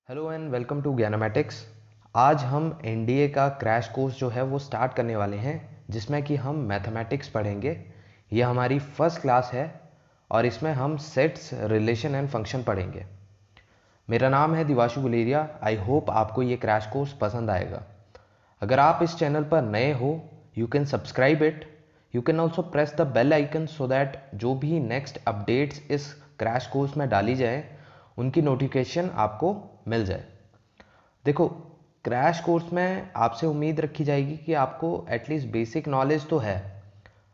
Hello and welcome to Gyanmatics. आज हम NDA का क्रैश कोर्स जो है वो स्टार्ट करने वाले हैं, जिसमें कि हम मैथमेटिक्स पढ़ेंगे। ये हमारी फर्स्ट क्लास है और इसमें हम सेट्स, रिलेशन एंड फंक्शन पढ़ेंगे। मेरा नाम है दिवाशु गुलेरिया। आई होप आपको ये क्रैश कोर्स पसंद आएगा। अगर आप इस चैनल पर नए हो, you can subscribe it. You can also press the bell icon so that जो भी नेक्स्ट अपडेट्स इस क्रैश कोर्स में डाली जाए उनकी नोटिफिकेशन आपको मिल जाए। देखो, क्रैश कोर्स में आपसे उम्मीद रखी जाएगी कि आपको एटलीस्ट बेसिक नॉलेज तो है।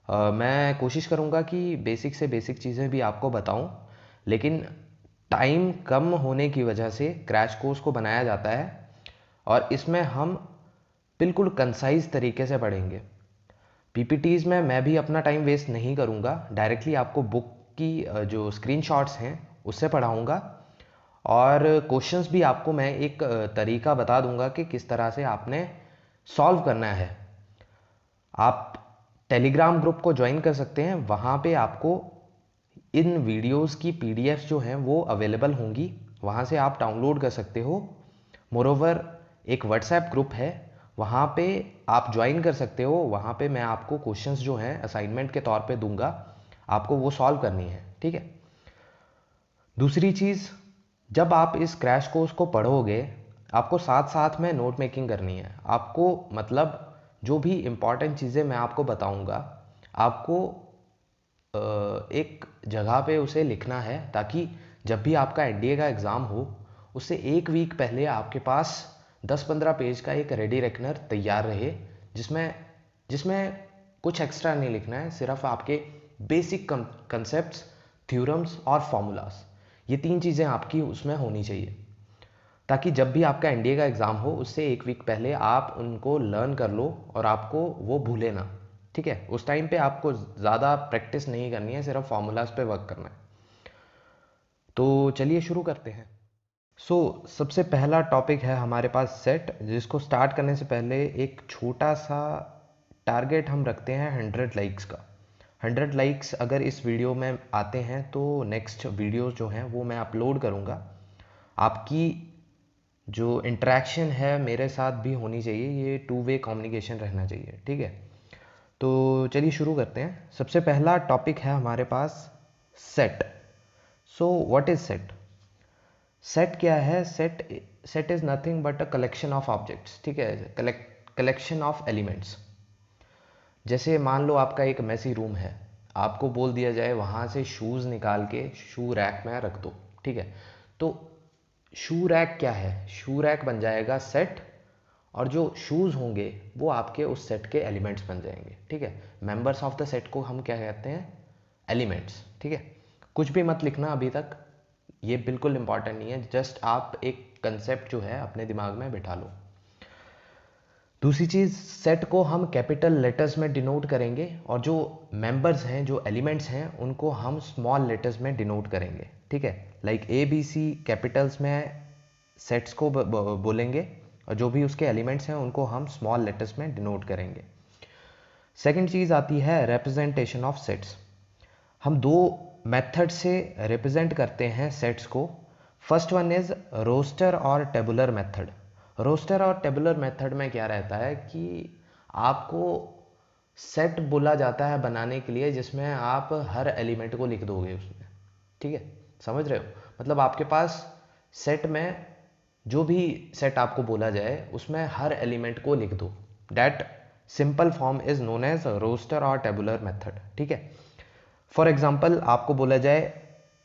मैं कोशिश करूँगा कि बेसिक से बेसिक चीज़ें भी आपको बताऊँ, लेकिन टाइम कम होने की वजह से क्रैश कोर्स को बनाया जाता है और इसमें हम बिल्कुल कंसाइज तरीके से पढ़ेंगे। पीपीटीज़ में मैं भी अपना टाइम वेस्ट नहीं करूँगा, डायरेक्टली आपको बुक की जो स्क्रीनशॉट्स हैं उससे पढ़ाऊँगा और क्वेश्चंस भी आपको मैं एक तरीका बता दूंगा कि किस तरह से आपने सॉल्व करना है। आप टेलीग्राम ग्रुप को ज्वाइन कर सकते हैं, वहाँ पे आपको इन वीडियोस की पीडीएफ जो हैं वो अवेलेबल होंगी, वहाँ से आप डाउनलोड कर सकते हो। मोरोवर एक व्हाट्सएप ग्रुप है, वहाँ पे आप ज्वाइन कर सकते हो। वहाँ पे मैं आपको क्वेश्चंस जो हैं असाइनमेंट के तौर पे दूंगा, आपको वो सॉल्व करनी है, ठीक है। दूसरी चीज़, जब आप इस क्रैश कोर्स को पढ़ोगे आपको साथ साथ में नोट मेकिंग करनी है। आपको मतलब जो भी इम्पॉर्टेंट चीज़ें मैं आपको बताऊंगा, आपको एक जगह पे उसे लिखना है, ताकि जब भी आपका एनडीए का एग्ज़ाम हो उससे एक वीक पहले आपके पास 10-15 पेज का एक रेडी रेकनर तैयार रहे, जिसमें जिसमें कुछ एक्स्ट्रा नहीं लिखना है, सिर्फ आपके बेसिक कंसेप्ट्स, थ्योरम्स और फॉर्मूलाज, ये तीन चीज़ें आपकी उसमें होनी चाहिए, ताकि जब भी आपका एनडीए का एग्ज़ाम हो उससे एक वीक पहले आप उनको लर्न कर लो और आपको वो भूले ना, ठीक है। उस टाइम पे आपको ज़्यादा प्रैक्टिस नहीं करनी है, सिर्फ फॉर्मूलाज पे वर्क करना है। तो चलिए शुरू करते हैं। सबसे पहला टॉपिक है हमारे पास सेट, जिसको स्टार्ट करने से पहले एक छोटा सा टारगेट हम रखते हैं 100 लाइक्स का। 100 लाइक्स अगर इस वीडियो में आते हैं तो नेक्स्ट वीडियो जो हैं वो मैं अपलोड करूँगा। आपकी जो इंटरेक्शन है मेरे साथ भी होनी चाहिए, ये टू वे कम्युनिकेशन रहना चाहिए, ठीक है। तो चलिए शुरू करते हैं। सबसे पहला टॉपिक है हमारे पास set. What is set? Set क्या है? Set is nothing but a collection of objects, ठीक है, कलेक्शन ऑफ एलिमेंट्स। जैसे मान लो आपका एक मेसी रूम है, आपको बोल दिया जाए वहाँ से शूज़ निकाल के शू रैक में रख दो, ठीक है। तो शू रैक क्या है? शू रैक बन जाएगा सेट, और जो शूज़ होंगे वो आपके उस सेट के एलिमेंट्स बन जाएंगे, ठीक है। मेंबर्स ऑफ द सेट को हम क्या कहते हैं? एलिमेंट्स, ठीक है। कुछ भी मत लिखना अभी तक, ये बिल्कुल इंपॉर्टेंट नहीं है, जस्ट आप एक कंसेप्ट जो है अपने दिमाग में बिठा लो। दूसरी चीज़, सेट को हम कैपिटल लेटर्स में डिनोट करेंगे और जो मेंबर्स हैं, जो एलिमेंट्स हैं, उनको हम स्मॉल लेटर्स में डिनोट करेंगे, ठीक है। Like A B C capitals में सेट्स को बोलेंगे और जो भी उसके एलिमेंट्स हैं उनको हम स्मॉल लेटर्स में डिनोट करेंगे। सेकंड चीज़ आती है रिप्रेजेंटेशन ऑफ सेट्स। हम दो मेथड से रिप्रेजेंट करते हैं सेट्स को। फर्स्ट वन इज रोस्टर और टेबुलर मेथड। रोस्टर और टेबुलर मेथड में क्या रहता है कि आपको सेट बोला जाता है बनाने के लिए जिसमें आप हर एलिमेंट को लिख दोगे उसमें, ठीक है। समझ रहे हो? मतलब आपके पास सेट में जो भी सेट आपको बोला जाए उसमें हर एलिमेंट को लिख दो। That simple form is known as roster और टेबुलर मेथड, ठीक है। फॉर एग्जाम्पल आपको बोला जाए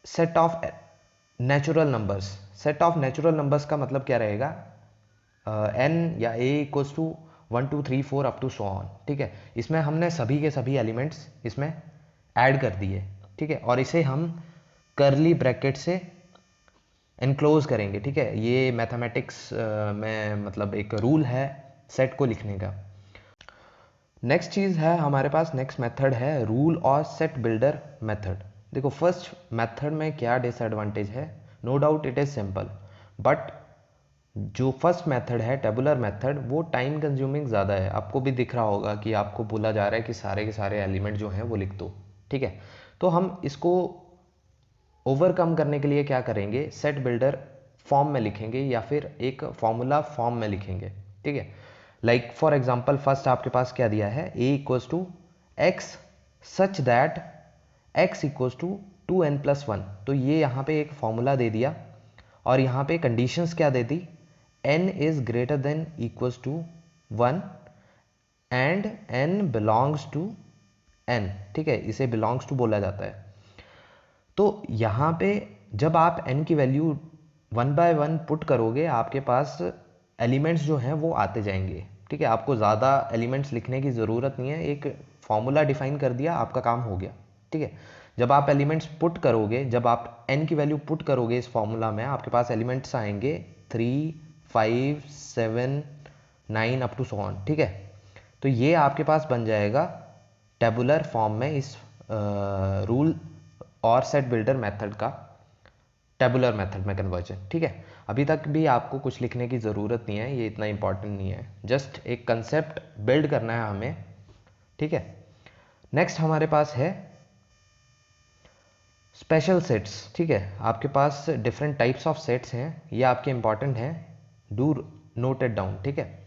set of natural numbers. Set of natural numbers का मतलब क्या रहेगा? एन या A equals to 1 2 3 4 up to so on, ठीक है। इसमें हमने सभी के सभी एलिमेंट्स इसमें ऐड कर दिए, ठीक है, और इसे हम करली ब्रैकेट से एनक्लोज करेंगे, ठीक है। ये मैथमेटिक्स में मतलब एक रूल है सेट को लिखने का। नेक्स्ट चीज़ है हमारे पास, नेक्स्ट मेथड है रूल और सेट बिल्डर मेथड। देखो, फर्स्ट मेथड में क्या डिसएडवांटेज है? No doubt it is simple, but जो फर्स्ट मेथड है टेबुलर मेथड, वो टाइम कंज्यूमिंग ज़्यादा है। आपको भी दिख रहा होगा कि आपको बोला जा रहा है कि सारे के सारे एलिमेंट जो हैं वो लिख दो, ठीक है। तो हम इसको ओवरकम करने के लिए क्या करेंगे? सेट बिल्डर फॉर्म में लिखेंगे या फिर एक फॉर्मूला फॉर्म में लिखेंगे, ठीक है। लाइक फॉर एग्जांपल फर्स्ट आपके पास क्या दिया है, a equals to x such that x equals to 2n+1, तो ये यहाँ पे एक फॉर्मूला दे दिया और यहाँ पे कंडीशंस क्या दे दी, n is greater than equals to 1 and n belongs to n, ठीक है, इसे बिलोंग्स टू बोला जाता है। तो यहाँ पे जब आप n की वैल्यू 1 बाय 1 पुट करोगे आपके पास एलिमेंट्स जो हैं वो आते जाएंगे, ठीक है। आपको ज़्यादा एलिमेंट्स लिखने की ज़रूरत नहीं है, एक फॉर्मूला डिफाइन कर दिया, आपका काम हो गया, ठीक है। जब आप एलिमेंट्स पुट करोगे, जब आप n की वैल्यू पुट करोगे इस फॉर्मूला में, आपके पास एलिमेंट्स आएंगे 3, 5, 7, 9 अप टू सो ऑन, ठीक है। तो ये आपके पास बन जाएगा टेबुलर फॉर्म में इस रूल और सेट बिल्डर मेथड का टेबुलर मेथड में कन्वर्जन, ठीक है। अभी तक भी आपको कुछ लिखने की ज़रूरत नहीं है, ये इतना इंपॉर्टेंट नहीं है, जस्ट एक कंसेप्ट बिल्ड करना है हमें, ठीक है। नेक्स्ट हमारे पास है स्पेशल सेट्स, ठीक है। आपके पास डिफरेंट टाइप्स ऑफ सेट्स हैं, ये आपके इंपॉर्टेंट हैं, डू नोट इट डाउन, ठीक है।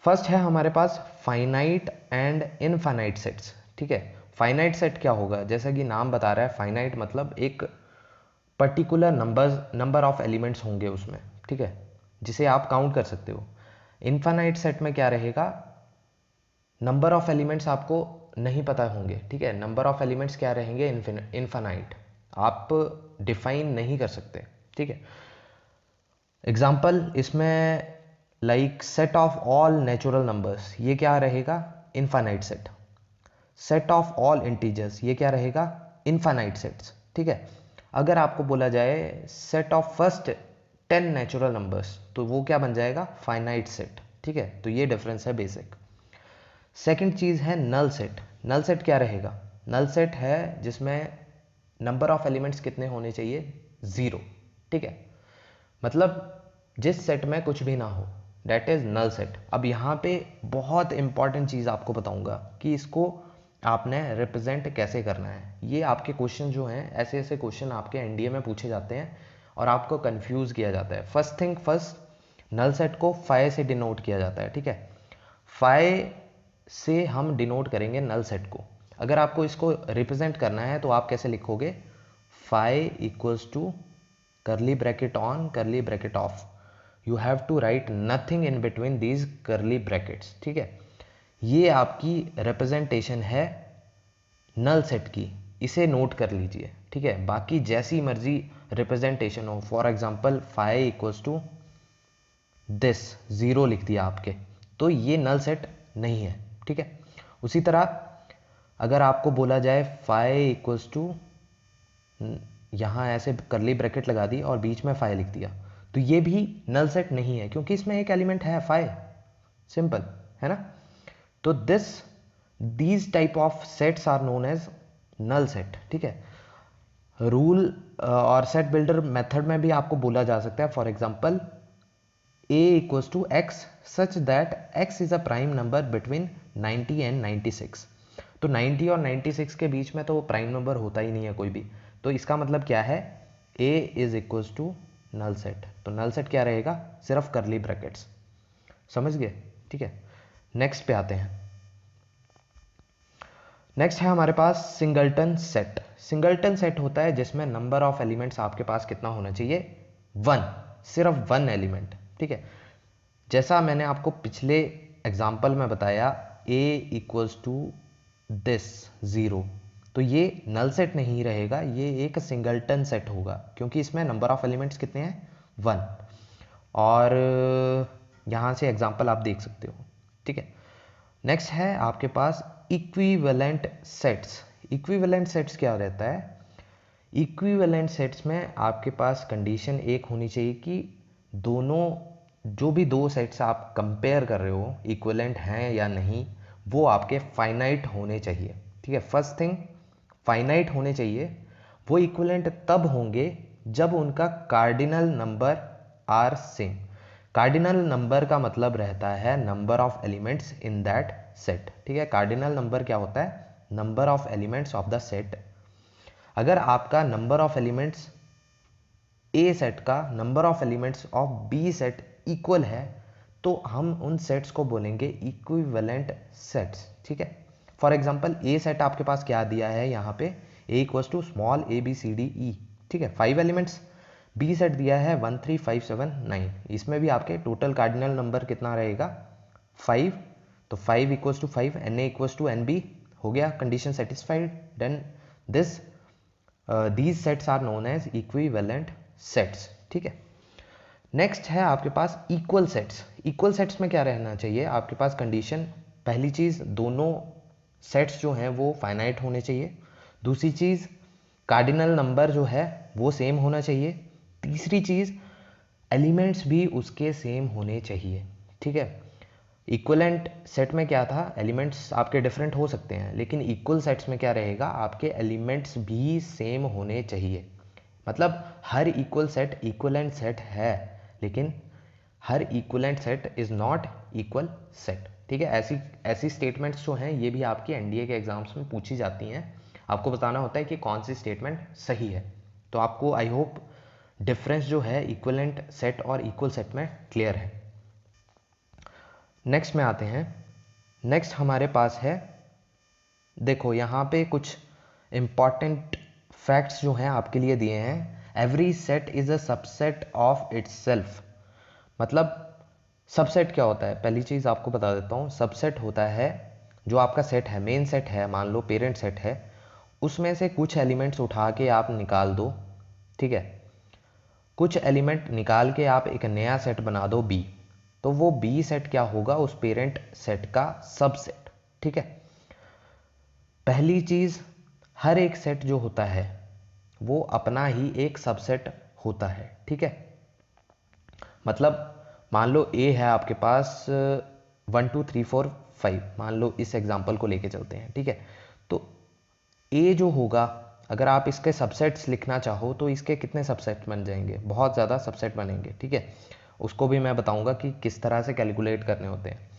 फर्स्ट है हमारे पास फाइनाइट एंड इनफाइनाइट सेट्स, ठीक है। फाइनाइट सेट क्या होगा, जैसा कि नाम बता रहा है, फाइनाइट मतलब एक पर्टिकुलर नंबर ऑफ एलिमेंट्स होंगे उसमें, ठीक है, जिसे आप काउंट कर सकते हो। इनफाइनाइट सेट में क्या रहेगा, नंबर ऑफ एलिमेंट्स आपको नहीं पता होंगे, ठीक है। नंबर ऑफ एलिमेंट्स क्या रहेंगे, इनफाइनाइट, आप डिफाइन नहीं कर सकते, ठीक है। एग्जाम्पल इसमें like set of all natural numbers, ये क्या रहेगा, infinite set. Set of all integers, ये क्या रहेगा, इनफाइनाइट सेट्स, ठीक है। अगर आपको बोला जाए set of first 10 natural numbers, तो वो क्या बन जाएगा, फाइनाइट सेट, ठीक है। तो ये डिफरेंस है बेसिक। सेकंड चीज है नल सेट। नल सेट क्या रहेगा, नल सेट है जिसमें नंबर ऑफ एलिमेंट्स कितने होने चाहिए, 0, ठीक है। मतलब जिस सेट में कुछ भी ना हो, डेट इज नल सेट। अब यहाँ पे बहुत इंपॉर्टेंट चीज आपको बताऊंगा कि इसको आपने रिप्रेजेंट कैसे करना है। ये आपके क्वेश्चन जो हैं, ऐसे ऐसे क्वेश्चन आपके एनडीए में पूछे जाते हैं और आपको कंफ्यूज किया जाता है। First thing first, null set को फाई से डिनोट किया जाता है, ठीक है। फाई से हम डिनोट करेंगे नल सेट को। अगर आपको इसको रिप्रेजेंट करना है तो आप कैसे लिखोगे, phi equals to curly bracket on curly bracket off, you have to write nothing in between these curly brackets, ठीक है। ये आपकी रिप्रेजेंटेशन है नल सेट की, इसे नोट कर लीजिए, ठीक है। बाकी जैसी मर्जी रिप्रेजेंटेशन हो, for example phi equals to this 0 लिख दिया आपके, तो ये नल सेट नहीं है, ठीक है। उसी तरह अगर आपको बोला जाए फाई इक्वल्स टू, यहाँ ऐसे करली ब्रैकेट लगा दी और बीच में फाई लिख दिया, तो ये भी नल सेट नहीं है, क्योंकि इसमें एक एलिमेंट है फाई, सिंपल है ना। तो these type of sets are known as null set, ठीक है। रूल और सेट बिल्डर मेथड में भी आपको बोला जा सकता है, for example a equals to x such that x is a prime number between 90 and 96। तो 90 और 96 के बीच में तो प्राइम नंबर होता ही नहीं है कोई भी, तो इसका मतलब क्या है, a is equals to null set. तो नल सेट क्या रहेगा, सिर्फ करली ब्रैकेट्स, समझ गए, ठीक है। नेक्स्ट पे आते हैं। नेक्स्ट है हमारे पास सिंगलटन सेट। सिंगलटन सेट होता है जिसमें नंबर ऑफ एलिमेंट्स आपके पास कितना होना चाहिए, 1, सिर्फ 1 एलिमेंट, ठीक है। जैसा मैंने आपको पिछले एग्जाम्पल में बताया, a इक्वल्स टू दिस 0, तो ये नल सेट नहीं रहेगा, ये एक सिंगलटन सेट होगा, क्योंकि इसमें नंबर ऑफ एलिमेंट्स कितने हैं, 1। और यहाँ से एग्जाम्पल आप देख सकते हो, ठीक है। नेक्स्ट है आपके पास इक्विवेलेंट सेट्स। इक्विवेलेंट सेट्स क्या रहता है, इक्विवेलेंट सेट्स में आपके पास कंडीशन एक होनी चाहिए कि दोनों, जो भी दो सेट्स आप कंपेयर कर रहे हो इक्विवेलेंट हैं या नहीं, वो आपके फाइनाइट होने चाहिए, ठीक है। फर्स्ट थिंग फाइनाइट होने चाहिए, वो इक्विवेलेंट तब होंगे जब उनका cardinal number are same. Cardinal number का मतलब रहता है number of elements in that set, ठीक है। कार्डिनल नंबर क्या होता है, number of elements of the set. अगर आपका number of elements A set का number of elements of B set equal है तो हम उन सेट्स को बोलेंगे इक्विवेलेंट सेट्स, ठीक है। फॉर एग्जांपल ए सेट आपके पास क्या दिया है यहाँ पे, A equals to small A B C D E, ठीक है, 5 एलिमेंट्स। बी सेट दिया है 1 3 5 7 9, इसमें भी आपके टोटल कार्डिनल नंबर कितना रहेगा 5, तो 5 equals to 5, n A equals to n B, हो गया, condition satisfied. Then this these sets are known as equivalent sets, ठीक है। नेक्स्ट है आपके पास इक्वल सेट्स। इक्वल सेट्स में क्या रहना चाहिए आपके पास कंडीशन, पहली चीज दोनों सेट्स जो हैं वो फाइनाइट होने चाहिए, दूसरी चीज कार्डिनल नंबर जो है वो सेम होना चाहिए, तीसरी चीज एलिमेंट्स भी उसके सेम होने चाहिए, ठीक है। इक्वलेंट सेट में क्या था, एलिमेंट्स आपके डिफरेंट हो सकते हैं, लेकिन इक्वल सेट्स में क्या रहेगा, आपके एलिमेंट्स भी सेम होने चाहिए। मतलब हर इक्वल सेट इक्वलेंट सेट है, लेकिन हर equivalent set is not equal set, ठीक है। ऐसी स्टेटमेंट्स जो हैं ये भी आपकी एनडीए के एग्जाम्स में पूछी जाती हैं, आपको बताना होता है कि कौन सी स्टेटमेंट सही है। तो आपको आई होप डिफरेंस जो है इक्वलेंट सेट और इक्वल सेट में क्लियर है। नेक्स्ट में आते हैं। नेक्स्ट हमारे पास है, देखो यहाँ पे कुछ इंपॉर्टेंट फैक्ट्स जो हैं आपके लिए दिए हैं। Every set is a subset of itself. मतलब सबसेट क्या होता है, पहली चीज आपको बता देता हूँ। सबसेट होता है जो आपका सेट है, मेन सेट है, मान लो पेरेंट सेट है, उसमें से कुछ एलिमेंट्स उठा के आप निकाल दो, ठीक है। कुछ एलिमेंट निकाल के आप एक नया सेट बना दो बी, तो वो बी सेट क्या होगा, उस पेरेंट सेट का सबसेट, ठीक है। पहली चीज, हर एक सेट जो होता है वो अपना ही एक सबसेट होता है, ठीक है। मतलब मान लो ए है आपके पास 1 2 3 4 5, मान लो इस एग्जांपल को लेके चलते हैं, ठीक है। तो ए जो होगा, अगर आप इसके सबसेट्स लिखना चाहो तो इसके कितने सबसेट बन जाएंगे, बहुत ज़्यादा सबसेट बनेंगे, ठीक है। उसको भी मैं बताऊंगा कि किस तरह से कैलकुलेट करने होते हैं।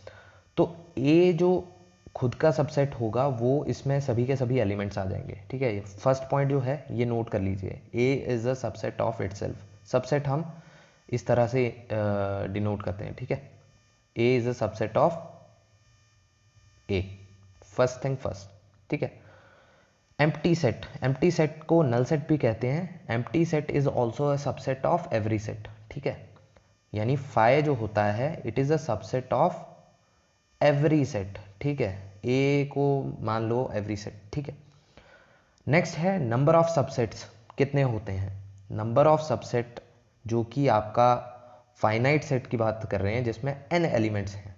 तो ए जो खुद का सबसेट होगा वो इसमें सभी के सभी एलिमेंट्स आ जाएंगे, ठीक है। फर्स्ट पॉइंट जो है ये नोट कर लीजिए, A is a subset of itself. Subset हम इस तरह से डिनोट करते हैं, ठीक है। A is a subset of A, first thing first, ठीक है। एम्प्टी सेट, एम्प्टी सेट को नल सेट भी कहते हैं। Empty set is also a subset of every set, ठीक है। यानी फाई जो होता है it is a subset of every set, ठीक है। ए को मान लो एवरी सेट, ठीक है। नेक्स्ट है नंबर ऑफ सबसेट्स कितने होते हैं। नंबर ऑफ सबसेट जो कि आपका फाइनाइट सेट की बात कर रहे हैं जिसमें n एलिमेंट्स हैं,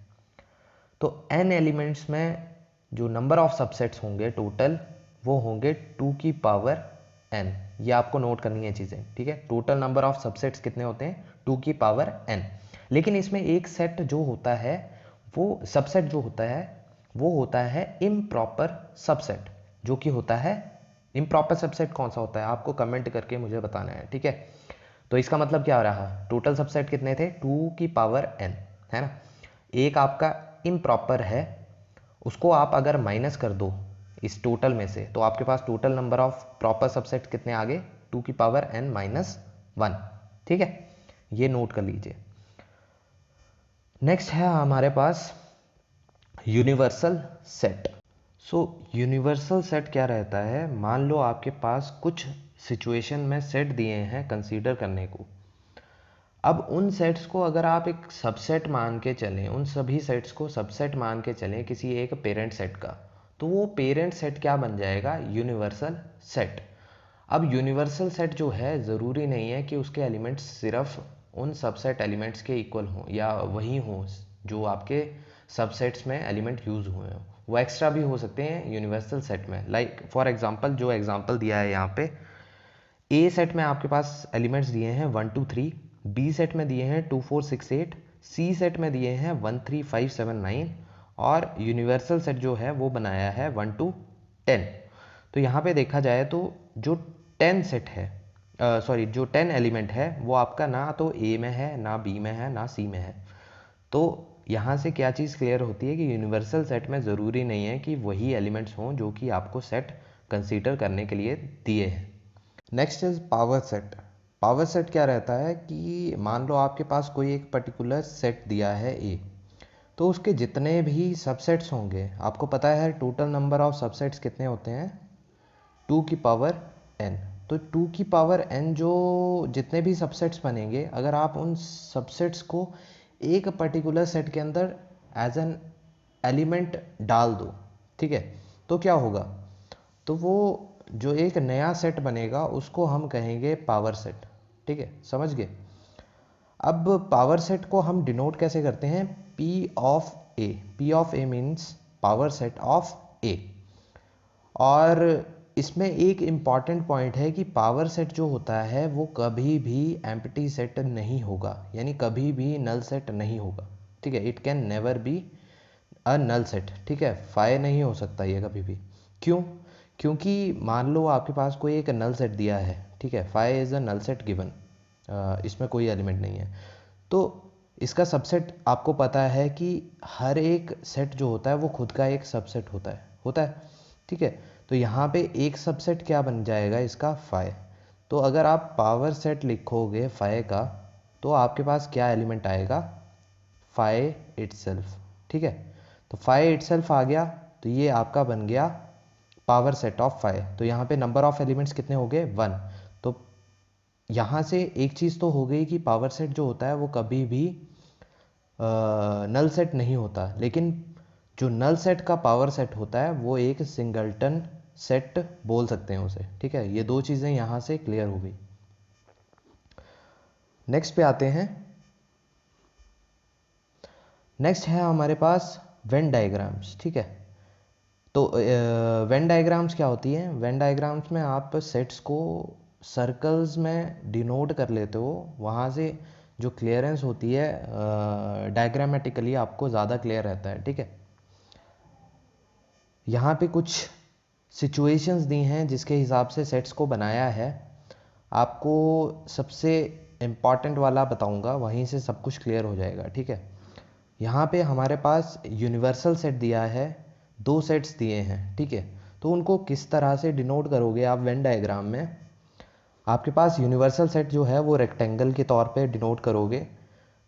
तो n एलिमेंट्स में जो नंबर ऑफ सबसेट्स होंगे टोटल वो होंगे 2 की पावर n। ये आपको नोट करनी है चीज़ें, ठीक है। टोटल नंबर ऑफ सबसेट्स कितने होते हैं 2 की पावर n। लेकिन इसमें एक सेट जो होता है, वो सबसेट जो होता है वो होता है इम्प्रॉपर सबसेट, जो कि होता है इम्प्रॉपर सबसेट। कौन सा होता है आपको कमेंट करके मुझे बताना है, ठीक है। तो इसका मतलब क्या हो रहा, टोटल सबसेट कितने थे 2 की पावर n, है ना। एक आपका इम्प्रॉपर है, उसको आप अगर माइनस कर दो इस टोटल में से तो आपके पास total number of proper subset कितने आ गए 2 की पावर n माइनस 1, ठीक है। ये नोट कर लीजिए। नेक्स्ट है हमारे पास universal set. So universal set क्या रहता है, मान लो आपके पास कुछ सिचुएशन में सेट दिए हैं कंसीडर करने को। अब उन सेट्स को अगर आप एक सबसेट मान के चलें, उन सभी सेट्स को सबसेट मान के चलें किसी एक पेरेंट सेट का, तो वो पेरेंट सेट क्या बन जाएगा, यूनिवर्सल सेट। अब यूनिवर्सल सेट जो है ज़रूरी नहीं है कि उसके एलिमेंट्स सिर्फ उन सबसेट एलिमेंट्स के इक्वल हों या वही हों जो आपके सबसेट्स में एलिमेंट यूज़ हुए हों, वो एक्स्ट्रा भी हो सकते हैं यूनिवर्सल सेट में। लाइक फॉर एग्जांपल जो एग्जांपल दिया है यहाँ पे, ए सेट में आपके पास एलिमेंट्स दिए हैं 1 2 3, बी सेट में दिए हैं 2 4 6 8, सी सेट में दिए हैं 1 3 5 7 9, और यूनिवर्सल सेट जो है वो बनाया है 1 2 10। तो यहाँ पे देखा जाए तो जो 10 सेट है, सॉरी जो 10 एलिमेंट है वो आपका ना तो ए में है, ना बी में है, ना सी में है। तो यहाँ से क्या चीज़ क्लियर होती है कि यूनिवर्सल सेट में ज़रूरी नहीं है कि वही एलिमेंट्स हों जो कि आपको सेट कंसीडर करने के लिए दिए हैं। Next is power set. Power set क्या रहता है कि मान लो आपके पास कोई एक पर्टिकुलर सेट दिया है ए, तो उसके जितने भी सबसेट्स होंगे, आपको पता है टोटल नंबर ऑफ सबसेट्स कितने होते हैं, 2 की पावर n। तो 2 की पावर n जो जितने भी सबसेट्स बनेंगे, अगर आप उन सबसेट्स को एक पर्टिकुलर सेट के अंदर एज एन एलिमेंट डाल दो, ठीक है, तो क्या होगा, तो वो जो एक नया सेट बनेगा उसको हम कहेंगे पावर सेट। ठीक है, समझ गए। अब पावर सेट को हम डिनोट कैसे करते हैं, P of A. P of A means power set of A. और इसमें एक इम्पॉर्टेंट पॉइंट है कि पावर सेट जो होता है वो कभी भी एम्प्टी सेट नहीं होगा, यानी कभी भी नल सेट नहीं होगा। ठीक है, it can never be a null set. ठीक है, फाई नहीं हो सकता ये कभी भी। क्यों? क्योंकि मान लो आपके पास कोई एक नल सेट दिया है, ठीक है, phi is a null set given, इसमें कोई एलिमेंट नहीं है, तो इसका सबसेट आपको पता है कि हर एक सेट जो होता है वो खुद का एक सबसेट होता है। ठीक है, तो यहाँ पे एक सबसेट क्या बन जाएगा इसका, फाई। तो अगर आप पावर सेट लिखोगे फाई का, तो आपके पास क्या एलिमेंट आएगा, फाई इटसेल्फ। ठीक है, तो फाई इटसेल्फ आ गया, तो ये आपका बन गया पावर सेट ऑफ फाई। तो यहाँ पे नंबर ऑफ एलिमेंट्स कितने हो गए, 1। तो यहाँ से एक चीज़ तो हो गई कि पावर सेट जो होता है वो कभी भी नल सेट नहीं होता, लेकिन जो नल सेट का पावर सेट होता है वो एक सिंगल्टन सेट बोल सकते हैं उसे। ठीक है, ये दो चीज़ें यहाँ से क्लियर हो गई। नेक्स्ट पे आते हैं। नेक्स्ट है हमारे पास वेन डायग्राम्स। ठीक है, तो वेन डायग्राम्स क्या होती है, वेन डायग्राम्स में आप सेट्स को सर्कल्स में डिनोट कर लेते हो, वहाँ से जो क्लियरेंस होती है डायग्रामेटिकली आपको ज़्यादा क्लियर रहता है। ठीक है, यहाँ पे कुछ सिचुएशंस दी हैं जिसके हिसाब से सेट्स को बनाया है। आपको सबसे इम्पॉर्टेंट वाला बताऊंगा, वहीं से सब कुछ क्लियर हो जाएगा। ठीक है, यहाँ पे हमारे पास यूनिवर्सल सेट दिया है, दो सेट्स दिए हैं। ठीक है, तो उनको किस तरह से डिनोट करोगे आप वेन डायग्राम में, आपके पास यूनिवर्सल सेट जो है वो रेक्टेंगल के तौर पे डिनोट करोगे।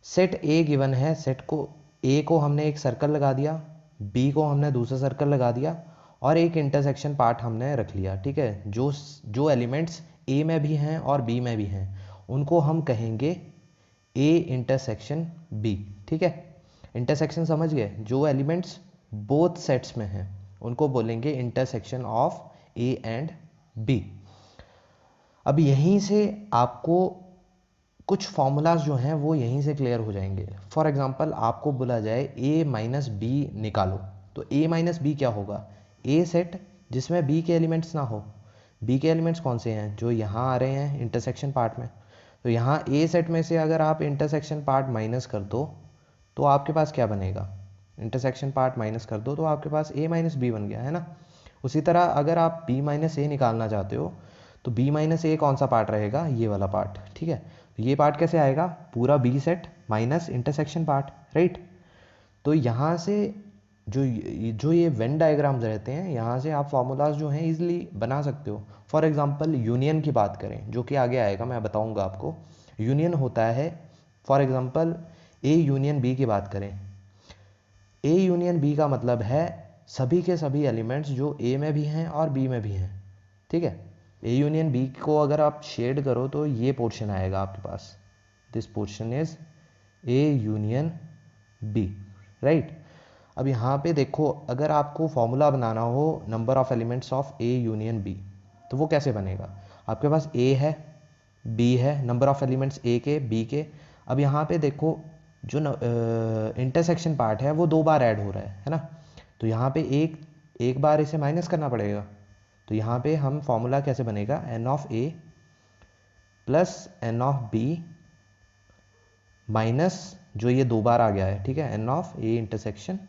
सेट ए गिवन है, सेट को ए को हमने एक सर्कल लगा दिया, बी को हमने दूसरा सर्कल लगा दिया, और एक इंटरसेक्शन पार्ट हमने रख लिया। ठीक है, जो जो एलिमेंट्स ए में भी हैं और बी में भी हैं उनको हम कहेंगे ए इंटरसेक्शन बी। ठीक है, इंटरसेक्शन समझ गए, जो एलिमेंट्स बोथ सेट्स में हैं उनको बोलेंगे intersection of A and B. अब यहीं से आपको कुछ फॉर्मूलाज जो हैं वो यहीं से क्लियर हो जाएंगे। फॉर एग्जांपल आपको बोला जाए a माइनस बी निकालो, तो a माइनस बी क्या होगा, a सेट जिसमें b के एलिमेंट्स ना हो। b के एलिमेंट्स कौन से हैं, जो यहाँ आ रहे हैं इंटरसेक्शन पार्ट में। तो यहाँ a सेट में से अगर आप इंटरसेक्शन पार्ट माइनस कर दो तो आपके पास क्या बनेगा, इंटरसेक्शन पार्ट माइनस कर दो तो आपके पास a माइनस बी बन गया है ना। उसी तरह अगर आप b माइनस ए निकालना चाहते हो तो b माइनस ए कौन सा पार्ट रहेगा, ये वाला पार्ट। ठीक है, ये पार्ट कैसे आएगा, पूरा B set minus intersection part, right. तो यहाँ से जो ये वेन डायग्राम्स रहते हैं, यहाँ से आप फार्मूलाज जो हैं इजीली बना सकते हो। फॉर एग्जांपल यूनियन की बात करें, जो कि आगे आएगा, मैं बताऊंगा आपको। यूनियन होता है, for example A union B की बात करें, ए यूनियन बी का मतलब है सभी के सभी एलिमेंट्स जो ए में भी हैं और बी में भी हैं। ठीक है, ए यूनियन बी को अगर आप शेड करो तो ये पोर्शन आएगा आपके पास, this portion is A union B, right. अब यहाँ पे देखो, अगर आपको फॉर्मूला बनाना हो number of elements of A union B, तो वो कैसे बनेगा, आपके पास ए है, बी है, नंबर ऑफ एलिमेंट्स ए के बी के। अब यहाँ पे देखो जो इंटरसेक्शन पार्ट है वो दो बार ऐड हो रहा है ना, तो यहाँ पे एक बार इसे माइनस करना पड़ेगा। तो यहाँ पे हम फॉर्मूला कैसे बनेगा, n of A plus n of B minus जो ये दो बार आ गया है, ठीक है, n of A intersection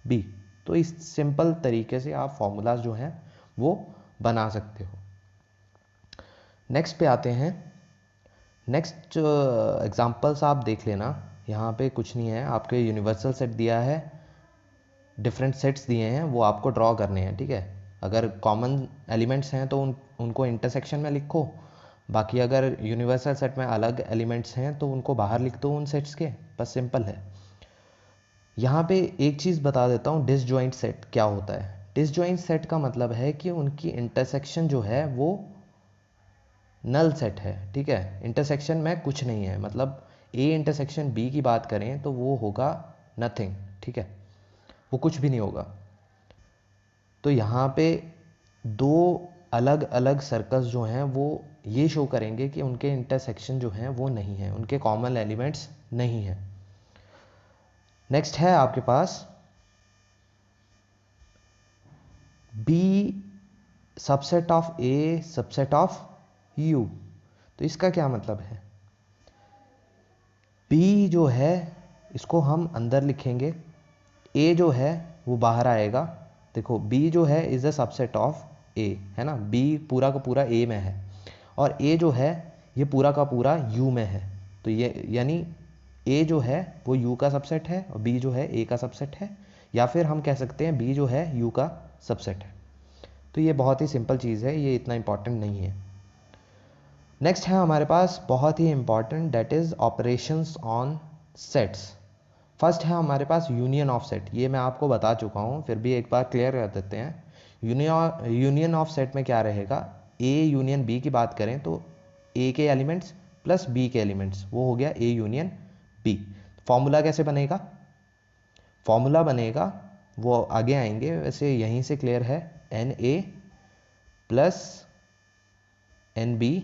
B. तो इस सिंपल तरीके से आप फॉर्मूलाज जो हैं वो बना सकते हो। नेक्स्ट पे आते हैं। नेक्स्ट एग्जांपल्स आप देख लेना, यहाँ पे कुछ नहीं है, आपके यूनिवर्सल सेट दिया है, डिफरेंट सेट्स दिए हैं, वो आपको ड्रॉ करने हैं। ठीक है, अगर कॉमन एलिमेंट्स हैं तो उनको इंटरसेक्शन में लिखो, बाकी अगर यूनिवर्सल सेट में अलग एलिमेंट्स हैं तो उनको बाहर लिख दो उन सेट्स के, बस सिंपल है। यहाँ पे एक चीज़ बता देता हूँ, डिसजॉइंट सेट क्या होता है। डिसजॉइंट सेट का मतलब है कि उनकी इंटरसेक्शन जो है वो नल सेट है, ठीक है। इंटरसेक्शन में कुछ नहीं है, मतलब ए इंटरसेक्शन बी की बात करें तो वो होगा नथिंग, ठीक है, वो कुछ भी नहीं होगा। तो यहाँ पे दो अलग अलग सर्कल्स जो हैं वो ये शो करेंगे कि उनके इंटरसेक्शन जो हैं वो नहीं है, उनके कॉमन एलिमेंट्स नहीं है। नेक्स्ट है आपके पास B subset of A subset of U. तो इसका क्या मतलब है, बी जो है इसको हम अंदर लिखेंगे, ए जो है वो बाहर आएगा। देखो बी जो है इज अ सबसेट ऑफ ए, है ना, बी पूरा का पूरा ए में है और ए जो है ये पूरा का पूरा यू में है। तो ये यानी ए जो है वो यू का सबसेट है और बी जो है ए का सबसेट है, या फिर हम कह सकते हैं बी जो है यू का सबसेट है। तो ये बहुत ही सिंपल चीज़ है, ये इतना इंपॉर्टेंट नहीं है। नेक्स्ट है हमारे पास बहुत ही important, that is operations on sets. First है हमारे पास यूनियन ऑफ सेट, ये मैं आपको बता चुका हूँ, फिर भी एक बार क्लियर कर देते हैं। यूनियन ऑफ सेट में क्या रहेगा, ए यूनियन बी की बात करें तो ए के एलिमेंट्स प्लस बी के एलिमेंट्स, वो हो गया ए यूनियन बी। फॉर्मूला कैसे बनेगा, फॉर्मूला बनेगा वो आगे आएंगे, वैसे यहीं से क्लियर है, n A plus n B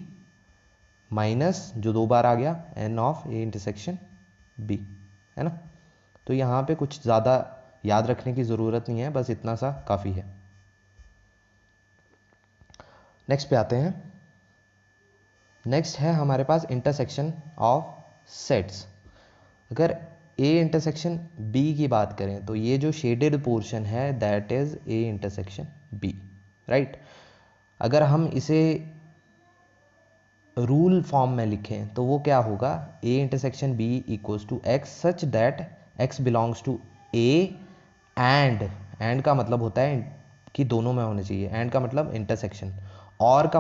minus जो दो बार आ गया n of A intersection B, है ना। तो यहाँ पे कुछ ज़्यादा याद रखने की ज़रूरत नहीं है, बस इतना सा काफ़ी है। नेक्स्ट पे आते हैं। नेक्स्ट है हमारे पास इंटरसेक्शन ऑफ सेट्स। अगर ए इंटरसेक्शन बी की बात करें तो ये जो शेडेड पोर्शन है that is A intersection B, right. अगर हम इसे रूल फॉर्म में लिखें तो वो क्या होगा, A intersection B equals to x such that x belongs to A and का मतलब होता है कि दोनों में होने चाहिए, एंड का मतलब इंटरसेक्शन, और का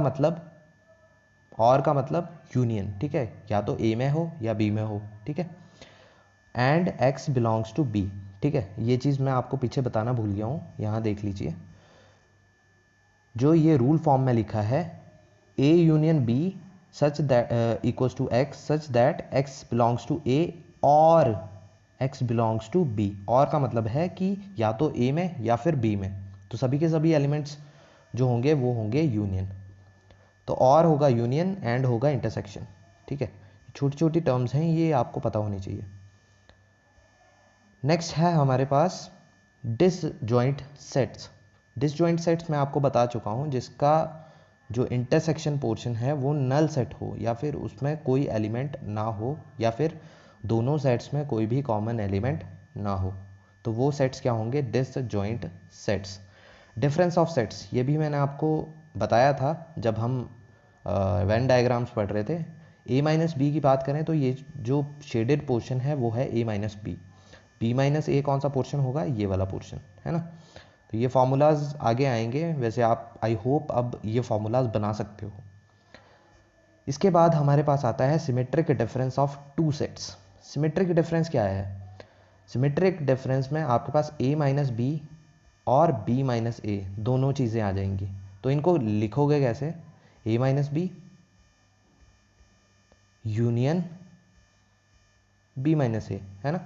मतलब यूनियन, ठीक है, या तो ए में हो या बी में हो, ठीक है। And x belongs to B, ठीक है, ये चीज़ मैं आपको पीछे बताना भूल गया हूँ, यहाँ देख लीजिए। जो ये रूल फॉर्म में लिखा है A union B such that equals to x such that x belongs to A और एक्स बिलोंग्स टू बी, और का मतलब है कि या तो ए में या फिर बी में, तो सभी के सभी एलिमेंट्स जो होंगे वो होंगे यूनियन। तो और होगा यूनियन, एंड होगा इंटरसेक्शन, ठीक है। छोटी छोटी टर्म्स हैं, ये आपको पता होनी चाहिए। नेक्स्ट है हमारे पास डिसजॉइंट सेट्स। डिसजॉइंट सेट्स मैं आपको बता चुका हूँ, जिसका जो इंटरसेक्शन पोर्शन है वो नल सेट हो, या फिर उसमें कोई एलिमेंट ना हो, या फिर दोनों सेट्स में कोई भी कॉमन एलिमेंट ना हो, तो वो सेट्स क्या होंगे, disjoint sets. Difference of sets ये भी मैंने आपको बताया था जब हम वेन डायग्राम्स पढ़ रहे थे। ए माइनस बी की बात करें तो ये जो शेडेड पोर्शन है वो है ए माइनस बी, बी माइनस ए कौन सा पोर्शन होगा, ये वाला पोर्शन, है ना। तो ये फार्मूलाज आगे आएंगे, वैसे आप आई होप अब ये फार्मूलाज बना सकते हो। इसके बाद हमारे पास आता है symmetric difference of two sets. Symmetric difference क्या है, सिमेट्रिक डिफरेंस में आपके पास ए माइनस बी और बी माइनस ए दोनों चीज़ें आ जाएंगी। तो इनको लिखोगे कैसे, A minus B union B minus A, है ना।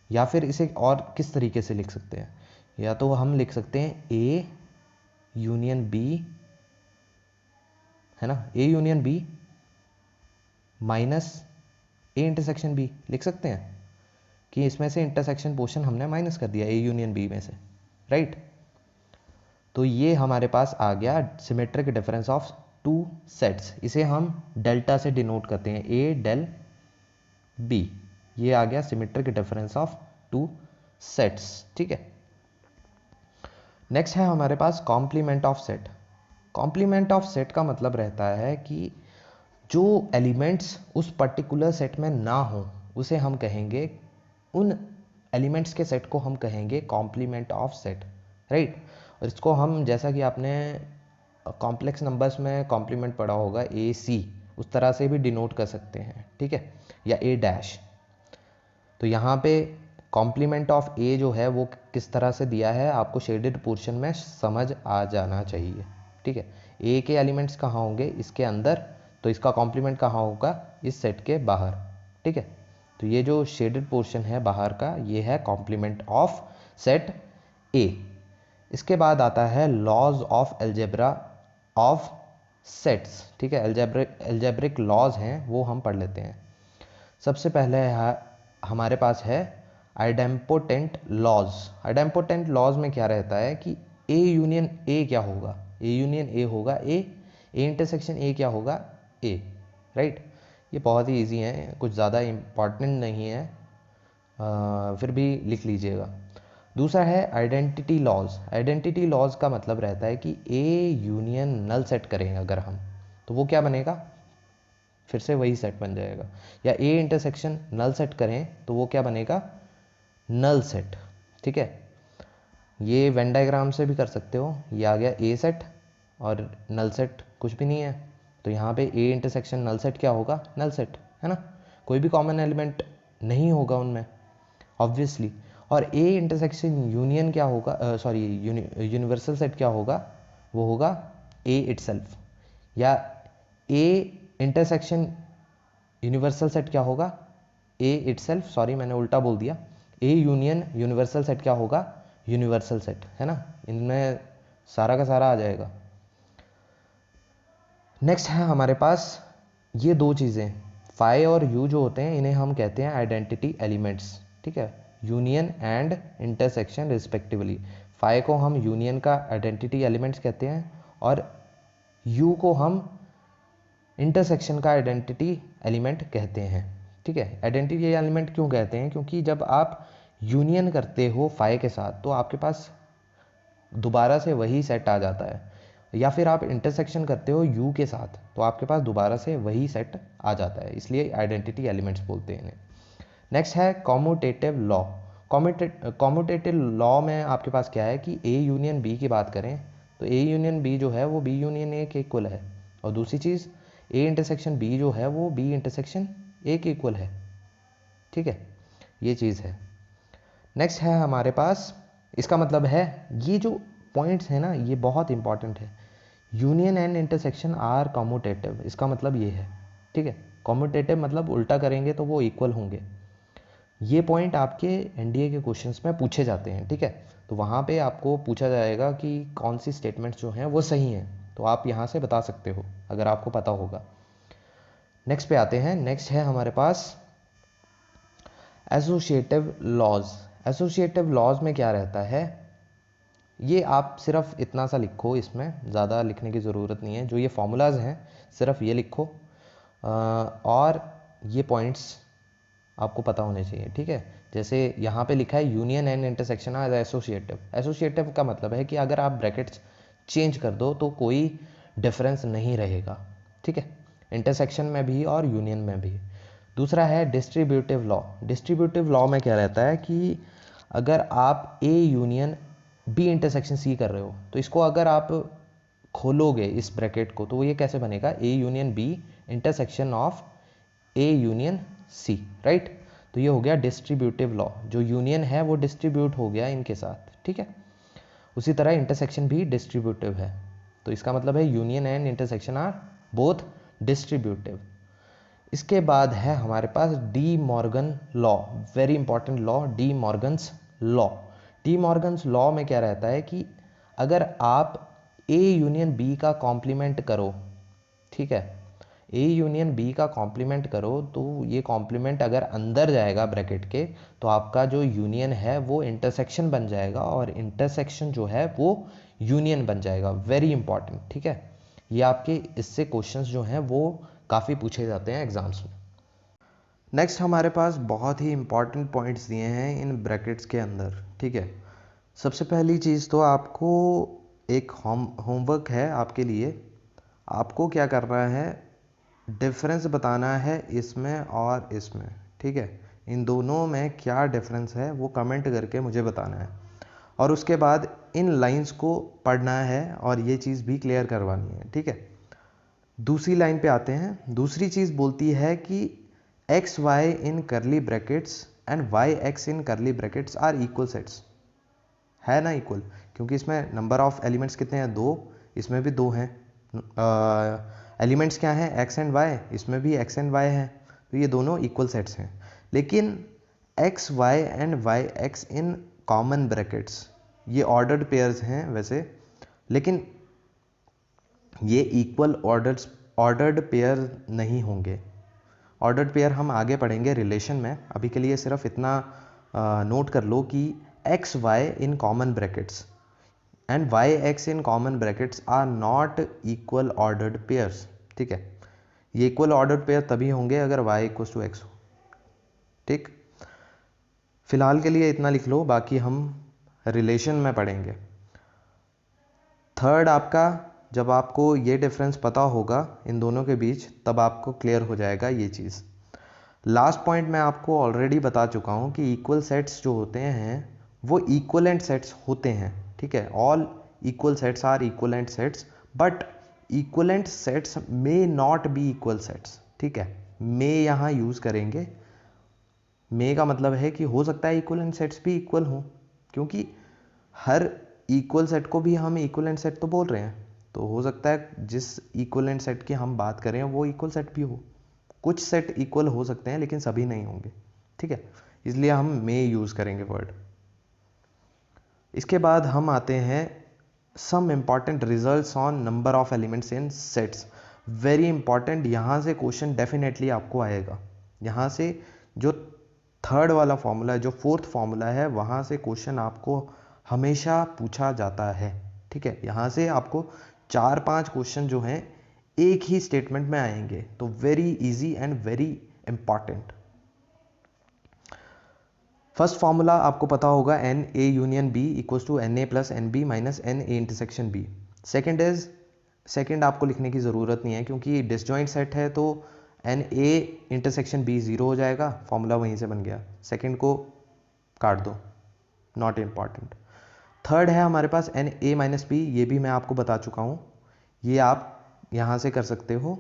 या फिर इसे और किस तरीके से लिख सकते हैं, या तो हम लिख सकते हैं ए यूनियन बी, है ना, A union B minus A intersection B लिख सकते हैं, कि इसमें से इंटरसेक्शन पोर्शन हमने माइनस कर दिया ए यूनियन बी में से, राइट। तो ये हमारे पास आ गया symmetric difference of two sets, इसे हम डेल्टा से डिनोट करते हैं, ए डेल बी, ये आ गया symmetric difference of two sets, ठीक है। नेक्स्ट है हमारे पास complement of set. Complement of set का मतलब रहता है कि जो एलिमेंट्स उस पर्टिकुलर सेट में ना हो उसे हम कहेंगे, उन एलिमेंट्स के सेट को हम कहेंगे कॉम्प्लीमेंट ऑफ सेट, राइट। और इसको हम, जैसा कि आपने कॉम्प्लेक्स नंबर्स में कॉम्प्लीमेंट पढ़ा होगा ए सी, उस तरह से भी डिनोट कर सकते हैं, ठीक है, या ए डैश। तो यहाँ पे कॉम्प्लीमेंट ऑफ ए जो है वो किस तरह से दिया है आपको शेडेड पोर्शन में समझ आ जाना चाहिए, ठीक है। ए के एलिमेंट्स कहाँ होंगे, इसके अंदर, तो इसका कॉम्प्लीमेंट कहाँ होगा, इस सेट के बाहर, ठीक है। तो ये जो शेडेड पोर्शन है बाहर का, ये है कॉम्प्लीमेंट ऑफ सेट ए। इसके बाद आता है laws of algebra of sets, ठीक है। एल्जेब्रिक लॉज हैं वो हम पढ़ लेते हैं। सबसे पहले हमारे पास है आइडेम्पोटेंट लॉज। आइडेम्पोटेंट लॉज में क्या रहता है कि ए यूनियन ए क्या होगा, ए यूनियन ए होगा ए इंटरसेक्शन ए क्या होगा, ए, राइट। ये बहुत ही इजी है, कुछ ज़्यादा इम्पॉर्टेंट नहीं है, फिर भी लिख लीजिएगा। दूसरा है आइडेंटिटी लॉज। आइडेंटिटी लॉज का मतलब रहता है कि ए यूनियन नल सेट करें अगर हम, तो वो क्या बनेगा, फिर से वही सेट बन जाएगा। या ए इंटरसेक्शन नल सेट करें तो वो क्या बनेगा, नल सेट, ठीक है। ये वेन डायग्राम से भी कर सकते हो। ये आ गया ए सेट और नल सेट कुछ भी नहीं है, तो यहाँ पे ए इंटरसेक्शन नल सेट क्या होगा, नल सेट, है ना। कोई भी कॉमन एलिमेंट नहीं होगा उनमें ऑब्वियसली। और ए इंटरसेक्शन यूनियन क्या होगा, सॉरी यूनिवर्सल सेट क्या होगा, वो होगा ए इटसेल्फ। या ए इंटरसेक्शन यूनिवर्सल सेट क्या होगा, ए इटसेल्फ, सॉरी मैंने उल्टा बोल दिया। ए यूनियन यूनिवर्सल सेट क्या होगा, यूनिवर्सल सेट, है ना। इनमें सारा का सारा आ जाएगा। नेक्स्ट है हमारे पास ये दो चीज़ें, फाई और यू जो होते हैं, इन्हें हम कहते हैं आइडेंटिटी एलिमेंट्स, ठीक है, union and intersection respectively. Phi को हम यूनियन का आइडेंटिटी एलिमेंट्स कहते हैं और यू को हम इंटरसेक्शन का आइडेंटिटी एलिमेंट कहते हैं, ठीक है। आइडेंटिटी एलिमेंट क्यों कहते हैं, क्योंकि जब आप यूनियन करते हो फाई के साथ तो आपके पास दोबारा से वही सेट आ जाता है, या फिर आप इंटरसेक्शन करते हो यू के साथ तो आपके पास दोबारा से वही सेट आ जाता है, इसलिए आइडेंटिटी एलिमेंट्स बोलते हैं इन्हें। नेक्स्ट है कॉम्यूटेटिव लॉ। कॉम्यूटेटिव लॉ में आपके पास क्या है कि ए यूनियन बी की बात करें तो ए यूनियन बी जो है वो बी यूनियन ए के इक्वल है, और दूसरी चीज़ ए इंटरसेक्शन बी जो है वो बी इंटरसेक्शन ए के इक्वल है, ठीक है, ये चीज़ है। नेक्स्ट है हमारे पास, इसका मतलब है ये जो पॉइंट्स है ना ये बहुत इंपॉर्टेंट है। Union and intersection are commutative, इसका मतलब ये है, ठीक है। कॉम्यूटेटिव मतलब उल्टा करेंगे तो वो इक्वल होंगे। ये पॉइंट आपके एनडीए के क्वेश्चंस में पूछे जाते हैं, ठीक है। तो वहाँ पे आपको पूछा जाएगा कि कौन सी स्टेटमेंट्स जो हैं वो सही हैं, तो आप यहाँ से बता सकते हो अगर आपको पता होगा। नेक्स्ट पे आते हैं। नेक्स्ट है हमारे पास एसोसिएटिव लॉज। एसोसिएटिव लॉज में क्या रहता है, ये आप सिर्फ इतना सा लिखो, इसमें ज़्यादा लिखने की ज़रूरत नहीं है, जो ये फॉर्मूलाज हैं सिर्फ ये लिखो, और ये पॉइंट्स आपको पता होने चाहिए, ठीक है। जैसे यहाँ पे लिखा है union and intersection are associative. Associative का मतलब है कि अगर आप ब्रैकेट्स चेंज कर दो तो कोई डिफरेंस नहीं रहेगा, ठीक है, इंटरसेक्शन में भी और यूनियन में भी। दूसरा है डिस्ट्रीब्यूटिव लॉ। डिस्ट्रीब्यूटिव लॉ में क्या रहता है कि अगर आप A union B intersection C कर रहे हो तो इसको अगर आप खोलोगे इस ब्रैकेट को तो ये कैसे बनेगा, A union B intersection of A union C, right. तो ये हो गया डिस्ट्रीब्यूटिव लॉ, जो यूनियन है वो डिस्ट्रीब्यूट हो गया इनके साथ, ठीक है। उसी तरह इंटरसेक्शन भी डिस्ट्रीब्यूटिव है, तो इसका मतलब है union and intersection are both distributive. इसके बाद है हमारे पास De Morgan law, very important law, De Morgan's law. De Morgan's law में क्या रहता है कि अगर आप ए यूनियन बी का कॉम्प्लीमेंट करो, ठीक है, ए यूनियन बी का कॉम्प्लीमेंट करो तो ये कॉम्प्लीमेंट अगर अंदर जाएगा ब्रैकेट के तो आपका जो यूनियन है वो इंटरसेक्शन बन जाएगा और इंटरसेक्शन जो है वो यूनियन बन जाएगा, वेरी इंपॉर्टेंट, ठीक है। ये आपके इससे क्वेश्चंस जो हैं वो काफ़ी पूछे जाते हैं एग्जाम्स में। नेक्स्ट हमारे पास बहुत ही इंपॉर्टेंट पॉइंट्स दिए हैं इन ब्रैकेट्स के अंदर, ठीक है। सबसे पहली चीज़ तो आपको एक होमवर्क है आपके लिए, आपको क्या करना है, डिफरेंस बताना है इसमें और इसमें, ठीक है। इन दोनों में क्या डिफरेंस है वो कमेंट करके मुझे बताना है, और उसके बाद इन लाइंस को पढ़ना है और ये चीज़ भी क्लियर करवानी है, ठीक है। दूसरी लाइन पे आते हैं। दूसरी चीज़ बोलती है कि x y in curly brackets and y x in curly brackets are equal sets. है ना इक्वल, क्योंकि इसमें नंबर ऑफ एलिमेंट्स कितने हैं, 2, इसमें भी 2 हैं। एलिमेंट्स क्या हैं, एक्स एंड वाई, इसमें भी एक्स एंड वाई हैं, तो ये दोनों इक्वल सेट्स हैं। लेकिन x y and y x in common brackets, ये ऑर्डर्ड पेयर्स हैं वैसे, लेकिन ये इक्वल ऑर्डर्ड पेयर नहीं होंगे। ऑर्डर्ड पेयर हम आगे पढ़ेंगे रिलेशन में, अभी के लिए सिर्फ इतना नोट कर लो कि x y in common brackets and y x in common brackets are not equal ordered pairs. ठीक है, ये इक्वल ऑर्डर्ड पेयर तभी होंगे अगर वाई इक्वल टू एक्स हो। ठीक, फिलहाल के लिए इतना लिख लो, बाकी हम रिलेशन में पढ़ेंगे। थर्ड आपका, जब आपको ये डिफरेंस पता होगा इन दोनों के बीच, तब आपको क्लियर हो जाएगा ये चीज़। लास्ट पॉइंट मैं आपको ऑलरेडी बता चुका हूँ कि इक्वल सेट्स जो होते हैं वो इक्वलेंट सेट्स होते हैं। ठीक है, all equal sets are equivalent sets, but equivalent sets may not be equal sets. ठीक है, मे यहाँ यूज़ करेंगे। मे का मतलब है कि हो सकता है इक्वलेंट सेट्स भी इक्वल हों, क्योंकि हर इक्वल सेट को भी हम इक्वलेंट सेट तो बोल रहे हैं, तो हो सकता है जिस इक्वलेंट सेट की हम बात करें वो इक्वल सेट भी हो। कुछ सेट इक्वल हो सकते हैं लेकिन सभी नहीं होंगे। ठीक है, इसलिए हम मे यूज़ करेंगे वर्ड। इसके बाद हम आते हैं some important results on number of elements in sets. Very important, यहाँ से क्वेश्चन डेफिनेटली आपको आएगा। यहाँ से जो थर्ड वाला फॉर्मूला है, जो फोर्थ फॉर्मूला है, वहाँ से क्वेश्चन आपको हमेशा पूछा जाता है। ठीक है, यहाँ से आपको 4-5 क्वेश्चन जो हैं एक ही स्टेटमेंट में आएंगे, तो very easy and very important. First formula आपको पता होगा, n A union B equals to n A plus n B minus n A intersection B. Second आपको लिखने की ज़रूरत नहीं है, क्योंकि डिसजॉइंट सेट है, तो एन ए इंटरसेक्शन बी 0 हो जाएगा, फॉर्मूला वहीं से बन गया। सेकेंड को काट दो, नॉट इम्पॉर्टेंट। थर्ड है हमारे पास एन ए माइनस बी, ये भी मैं आपको बता चुका हूँ, ये आप यहाँ से कर सकते हो।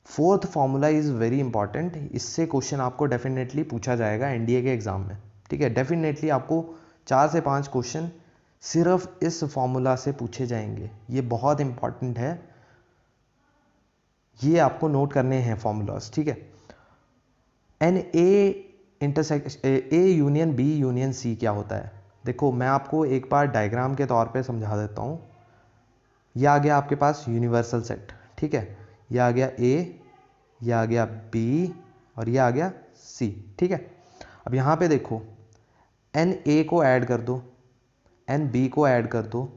Fourth formula is very important, इससे क्वेश्चन आपको डेफिनेटली पूछा जाएगा एनडीए के एग्जाम में। ठीक है, डेफिनेटली आपको 4 से 5 क्वेश्चन सिर्फ इस फॉर्मूला से पूछे जाएंगे, ये बहुत इंपॉर्टेंट है, ये आपको नोट करने हैं फॉर्मूलाज। ठीक है, n A union B union C क्या होता है, देखो मैं आपको एक बार डायग्राम के तौर पे समझा देता हूँ। ये आ गया आपके पास यूनिवर्सल सेट। ठीक है, ये आ गया ए, ये आ गया बी, और ये आ गया सी। ठीक है, अब यहाँ पे देखो, एन ए को ऐड कर दो, एन बी को ऐड कर दो,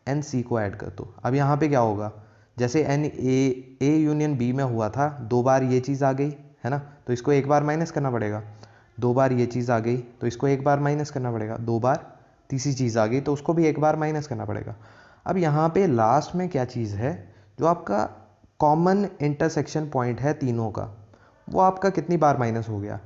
एन सी को ऐड कर दो। अब यहाँ पे क्या होगा, जैसे एन ए यूनियन बी में हुआ था, 2 बार ये चीज़ आ गई है ना, तो इसको एक बार माइनस करना पड़ेगा। 2 बार ये चीज़ आ गई तो इसको एक बार माइनस करना पड़ेगा। 2 बार तीसरी चीज़ आ गई तो उसको भी एक बार माइनस करना पड़ेगा। अब यहाँ पे लास्ट में क्या चीज़ है, जो आपका कॉमन इंटरसेक्शन पॉइंट है तीनों का, वो आपका कितनी बार माइनस हो गया,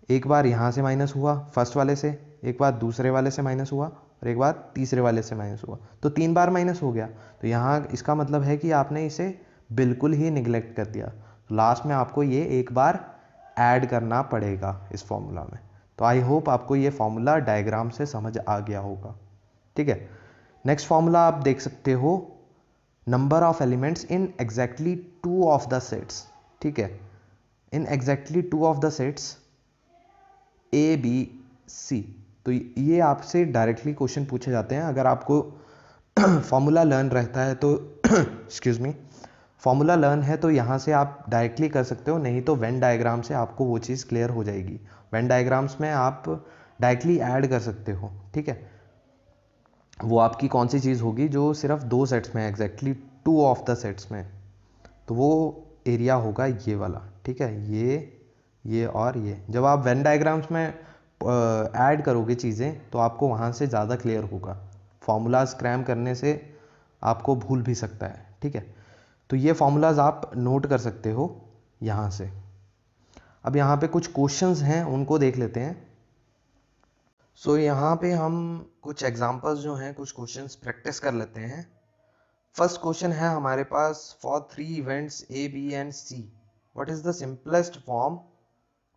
एक बार यहाँ से माइनस हुआ फर्स्ट वाले से, एक बार दूसरे वाले से माइनस हुआ, और एक बार तीसरे वाले से माइनस हुआ, तो 3 बार माइनस हो गया। तो यहाँ इसका मतलब है कि आपने इसे बिल्कुल ही निगलेक्ट कर दिया, तो लास्ट में आपको ये एक बार ऐड करना पड़ेगा इस फॉर्मूला में। तो आई होप आपको ये फॉर्मूला डायग्राम से समझ आ गया होगा। ठीक है, नेक्स्ट फॉर्मूला आप देख सकते हो, number of elements in exactly 2 of the sets. ठीक है, in exactly 2 of the sets A B C, तो ये आपसे डायरेक्टली क्वेश्चन पूछे जाते हैं। अगर आपको फॉर्मूला लर्न रहता है तो एक्सक्यूज मी, फॉर्मूला लर्न है तो यहाँ से आप डायरेक्टली कर सकते हो, नहीं तो वेन डायग्राम से आपको वो चीज़ क्लियर हो जाएगी। वेन डायग्राम्स में आप डायरेक्टली ऐड कर सकते हो। ठीक है, वो आपकी कौन सी चीज़ होगी जो सिर्फ 2 सेट्स में, एग्जैक्टली 2 ऑफ द सेट्स में, तो वो एरिया होगा ये वाला। ठीक है, ये और ये, जब आप वेन डायग्राम्स में ऐड करोगे चीज़ें तो आपको वहाँ से ज़्यादा क्लियर होगा, फॉर्मूलाज क्रैम करने से आपको भूल भी सकता है। ठीक है, तो ये फॉर्मूलाज आप नोट कर सकते हो यहाँ से। अब यहाँ पे कुछ क्वेश्चंस हैं, उनको देख लेते हैं। सो यहाँ पे हम कुछ एग्जांपल्स जो हैं, कुछ क्वेश्चंस प्रैक्टिस कर लेते हैं। फर्स्ट क्वेश्चन है हमारे पास, for 3 events A B and C what is the simplest form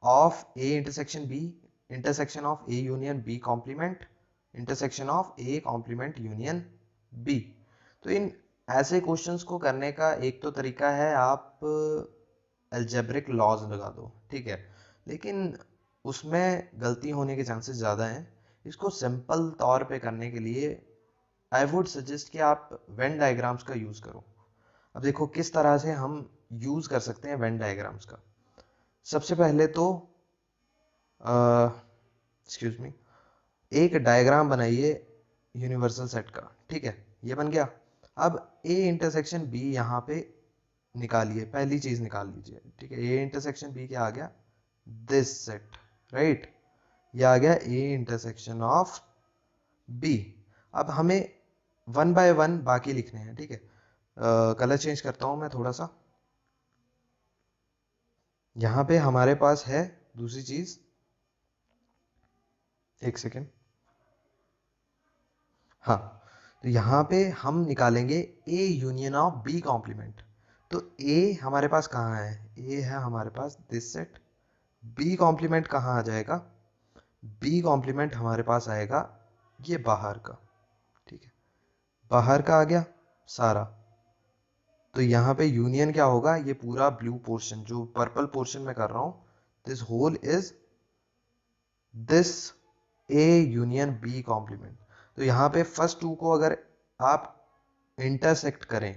of A intersection B intersection of A union B complement intersection of A complement union B. तो इन ऐसे questions को करने का एक तो तरीका है, आप अलजेब्रिक लॉज लगा दो, ठीक है, लेकिन उसमें गलती होने के चांसेस ज़्यादा हैं। इसको सिंपल तौर पे करने के लिए आई वुड सजेस्ट कि आप वेन डायग्राम्स का यूज़ करो। अब देखो किस तरह से हम यूज़ कर सकते हैं वेन डायग्राम्स का। सबसे पहले तो एक्सक्यूज मी, एक डायग्राम बनाइए यूनिवर्सल सेट का, ठीक है, ये बन गया। अब ए इंटरसेक्शन बी यहाँ पे निकालिए, पहली चीज निकाल लीजिए, ठीक है। ए इंटरसेक्शन बी क्या आ गया, दिस सेट, राइट, ये आ गया ए इंटरसेक्शन ऑफ बी। अब हमें वन बाय वन बाकी लिखने हैं, ठीक है। कलर चेंज करता हूं मैं थोड़ा सा। यहां पे हमारे पास है दूसरी चीज, एक सेकेंड, हाँ, तो यहां पे हम निकालेंगे A union of B complement. तो ए हमारे पास कहाँ है, ए है हमारे पास दिस सेट। बी कॉम्प्लीमेंट कहाँ आ जाएगा, बी कॉम्प्लीमेंट हमारे पास आएगा ये बाहर का, ठीक है, बाहर का आ गया सारा। तो यहाँ पे यूनियन क्या होगा, ये पूरा ब्लू पोर्शन जो पर्पल पोर्शन में कर रहा हूं, this whole is this A union B complement. तो यहाँ पे फर्स्ट टू को अगर आप इंटरसेक्ट करें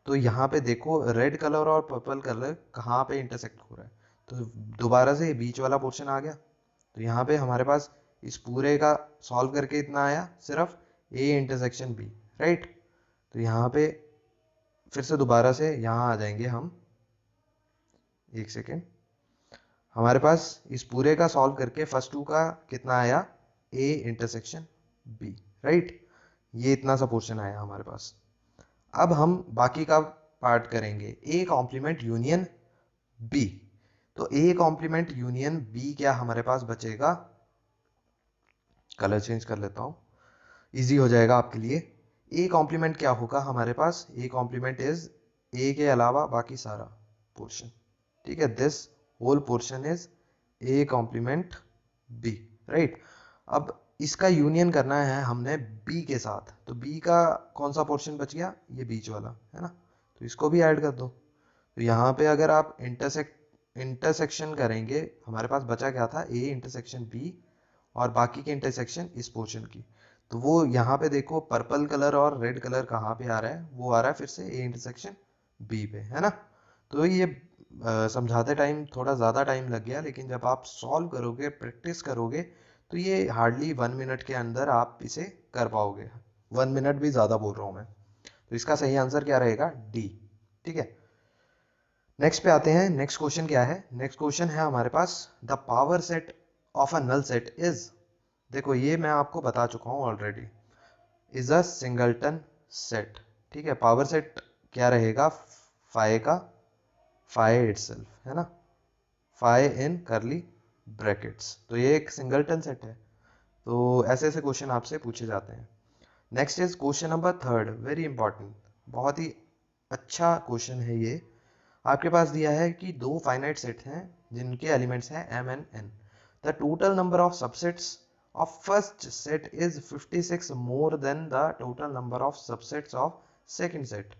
तो यहाँ पे देखो रेड कलर और पर्पल कलर कहाँ पे इंटरसेक्ट हो रहा है, तो दोबारा से बीच वाला पोर्शन आ गया। तो यहाँ पे हमारे पास इस पूरे का सॉल्व करके इतना आया, सिर्फ ए इंटरसेक्शन बी, राइट। तो यहाँ पे फिर से दोबारा से यहाँ आ जाएंगे हम, एक सेकेंड, हमारे पास इस पूरे का सॉल्व करके फर्स्ट टू का कितना आया, ए इंटरसेक्शन बी, राइट, ये इतना सा पोर्शन आया हमारे पास। अब हम बाकी का पार्ट करेंगे, ए कॉम्प्लीमेंट यूनियन बी। तो ए कॉम्प्लीमेंट यूनियन बी क्या हमारे पास बचेगा, कलर चेंज कर लेता हूं, इजी हो जाएगा आपके लिए। ए कॉम्प्लीमेंट क्या होगा हमारे पास, ए कॉम्प्लीमेंट इज ए के अलावा बाकी सारा पोर्शन, ठीक है, this whole portion is A complement B, right. अब इसका यूनियन करना है हमने बी के साथ, तो बी का कौन सा पोर्शन बच गया, ये बीच वाला है ना, तो इसको भी ऐड कर दो। तो यहाँ पे अगर आप इंटरसेक्शन करेंगे, हमारे पास बचा क्या था, ए इंटरसेक्शन बी और बाकी के इंटरसेक्शन इस पोर्शन की। तो वो यहाँ पे देखो पर्पल कलर और रेड कलर कहाँ पे आ रहा है, वो आ रहा है फिर से ए इंटरसेक्शन बी पे, है ना। तो ये समझाते टाइम थोड़ा ज़्यादा टाइम लग गया, लेकिन जब आप सॉल्व करोगे, प्रैक्टिस करोगे, तो ये हार्डली 1 मिनट के अंदर आप इसे कर पाओगे। 1 मिनट भी ज़्यादा बोल रहा हूँ मैं। तो इसका सही आंसर क्या रहेगा, डी, ठीक है। नेक्स्ट पे आते हैं, नेक्स्ट क्वेश्चन क्या है, नेक्स्ट क्वेश्चन है हमारे पास, the power set of a null set is, देखो ये मैं आपको बता चुका हूँ already, is a singleton set, ठीक है। पावर सेट क्या रहेगा, फाइ का फाइ इटसेल्फ, है ना, फाइ इन करली ब्रैकेट्स। तो ये एक सिंगलटन सेट है। तो ऐसे ऐसे क्वेश्चन आपसे पूछे जाते हैं। Next is question number 3, very important, बहुत ही अच्छा क्वेश्चन है ये। आपके पास दिया है कि दो फाइनाइट सेट हैं जिनके एलिमेंट्स हैं m and n। The total number of subsets of first set is 56 more than the total number of subsets of second set.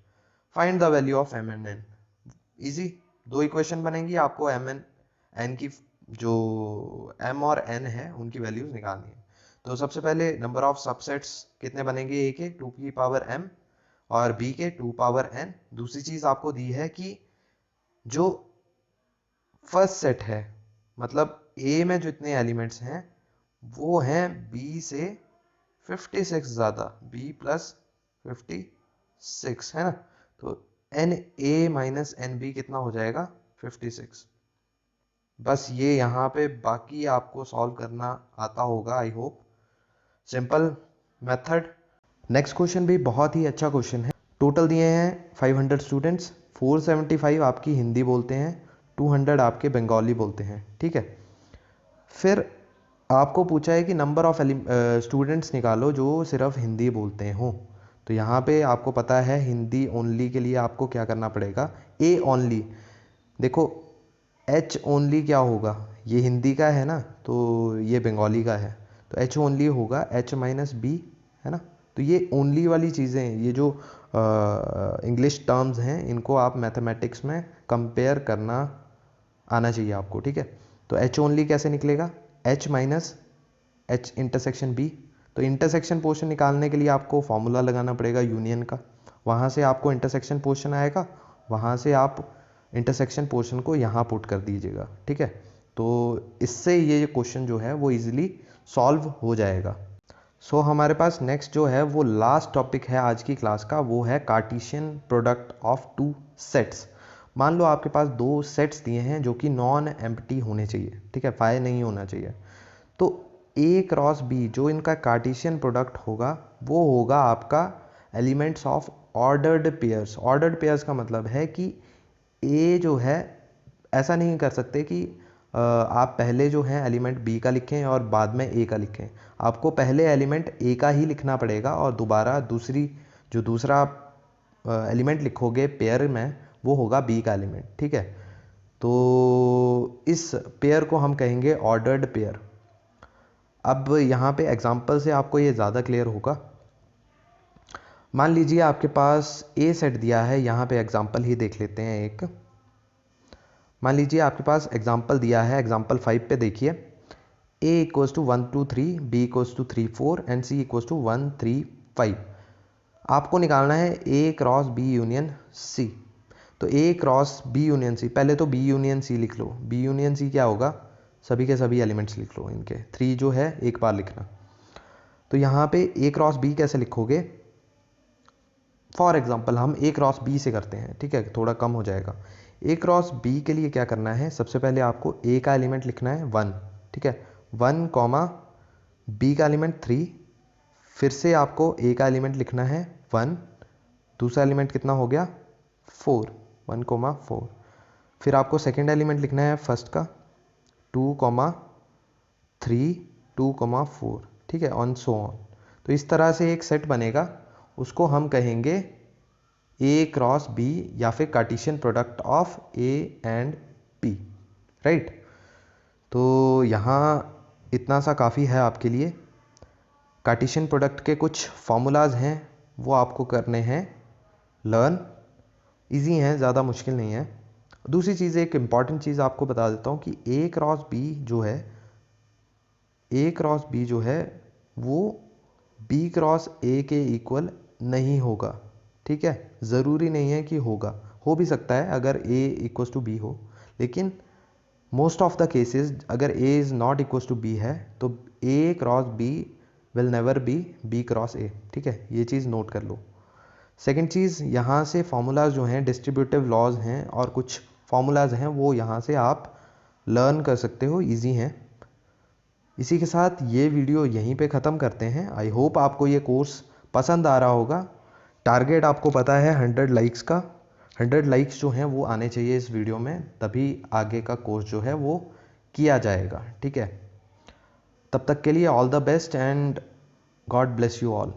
Find the value of m and n. Easy, दो equation बनेंगी, आपको m and n की जो m और n है उनकी values निकालनी है। तो सबसे पहले नंबर ऑफ सबसेट्स कितने बनेंगे, a के 2 की पावर m और b के 2 पावर n। दूसरी चीज आपको दी है कि जो फर्स्ट सेट है, मतलब a में जितने एलिमेंट्स हैं वो हैं b से 56 ज़्यादा, b प्लस 56, है ना। तो n A minus n B कितना हो जाएगा, 56। बस ये यहाँ पे बाकी आपको सॉल्व करना आता होगा, I hope, simple method. Next question भी बहुत ही अच्छा क्वेश्चन है। टोटल दिए हैं 500 स्टूडेंट्स, 475 आपकी हिंदी बोलते हैं, 200 आपके बंगाली बोलते हैं, ठीक है। फिर आपको पूछा है कि नंबर ऑफ स्टूडेंट्स निकालो जो सिर्फ हिंदी बोलते हो। तो यहाँ पे आपको पता है हिंदी ओनली के लिए आपको क्या करना पड़ेगा, ए ओनली। देखो एच ओनली क्या होगा, ये हिंदी का है ना, तो ये बंगाली का है, तो एच ओनली होगा एच माइनस बी, है ना। तो ये ओनली वाली चीज़ें हैं, ये जो इंग्लिश टर्म्स हैं, इनको आप मैथमेटिक्स में कंपेयर करना आना चाहिए आपको, ठीक है। तो एच ओनली कैसे निकलेगा, H minus H intersection B. तो इंटरसेक्शन पोर्शन निकालने के लिए आपको फॉर्मूला लगाना पड़ेगा यूनियन का, वहाँ से आपको इंटरसेक्शन पोर्शन आएगा, वहाँ से आप इंटरसेक्शन पोर्शन को यहाँ पुट कर दीजिएगा, ठीक है। तो इससे ये क्वेश्चन जो है वो इजीली सॉल्व हो जाएगा। सो हमारे पास नेक्स्ट जो है वो लास्ट टॉपिक है आज की क्लास का, वो है Cartesian product of two sets. मान लो आपके पास दो सेट्स दिए हैं जो कि नॉन एम्प्टी होने चाहिए, ठीक है, फाई नहीं होना चाहिए। तो ए क्रॉस बी जो इनका कार्टेशियन प्रोडक्ट होगा वो होगा आपका elements of ordered pairs. Ordered pairs का मतलब है कि ए जो है, ऐसा नहीं कर सकते कि आप पहले जो है एलिमेंट बी का लिखें और बाद में ए का लिखें। आपको पहले एलिमेंट ए का ही लिखना पड़ेगा और दोबारा दूसरा एलिमेंट लिखोगे पेयर में, वो होगा बी का एलिमेंट, ठीक है। तो इस पेयर को हम कहेंगे ऑर्डर्ड पेयर। अब यहाँ पे एग्जांपल से आपको ये ज़्यादा क्लियर होगा। मान लीजिए आपके पास ए सेट दिया है, यहाँ पे एग्जांपल ही देख लेते हैं एक। मान लीजिए आपके पास एग्जांपल दिया है, एग्जांपल 5 पे देखिए, a इक्वल्स टू 1 2 3, b इक्वल्स टू 3 4 एंड c इक्वल्स टू 1 3 5। आपको निकालना है a cross b union c। तो a cross b union c, पहले तो b यूनियन c लिख लो। b यूनियन c क्या होगा, सभी के सभी एलिमेंट्स लिख लो, इनके 3 जो है एक बार लिखना। तो यहाँ पे a क्रॉस b कैसे लिखोगे, फॉर एग्जाम्पल हम a क्रॉस b से करते हैं, ठीक है, थोड़ा कम हो जाएगा। a क्रॉस b के लिए क्या करना है, सबसे पहले आपको a का एलिमेंट लिखना है 1, ठीक है, 1 कॉमा b का एलिमेंट 3, फिर से आपको a का एलिमेंट लिखना है 1, दूसरा एलिमेंट कितना हो गया 4, 1 कॉमा 4, फिर आपको सेकेंड एलिमेंट लिखना है फर्स्ट का 2 कॉमा 3, 2 कॉमा 4, ठीक है, ऑन सो ऑन। तो इस तरह से एक सेट बनेगा, उसको हम कहेंगे a क्रॉस b या फिर Cartesian product of a and p, right. तो यहाँ इतना सा काफ़ी है आपके लिए। कार्टेशियन प्रोडक्ट के कुछ फॉर्मूलाज हैं, वो आपको करने हैं लर्न, इजी हैं, ज़्यादा मुश्किल नहीं है। दूसरी चीज़, एक इम्पॉर्टेंट चीज़ आपको बता देता हूँ कि a क्रॉस b जो है वो b क्रॉस a के इक्वल नहीं होगा, ठीक है। ज़रूरी नहीं है कि होगा, हो भी सकता है अगर a इक्वल्स टू b हो, लेकिन मोस्ट ऑफ द केसेस अगर a is not equals to b है तो a cross b will never be b cross a, ठीक है, ये चीज़ नोट कर लो। सेकेंड चीज़, यहाँ से फार्मूलाज जो हैं डिस्ट्रीब्यूटिव लॉज हैं और कुछ फार्मूलाज हैं वो यहाँ से आप लर्न कर सकते हो, ईजी हैं। इसी के साथ ये वीडियो यहीं पे ख़त्म करते हैं। आई होप आपको ये कोर्स पसंद आ रहा होगा। टारगेट आपको पता है 100 लाइक्स का, 100 लाइक्स जो हैं वो आने चाहिए इस वीडियो में, तभी आगे का कोर्स जो है वो किया जाएगा, ठीक है। तब तक के लिए all the best and God bless you all.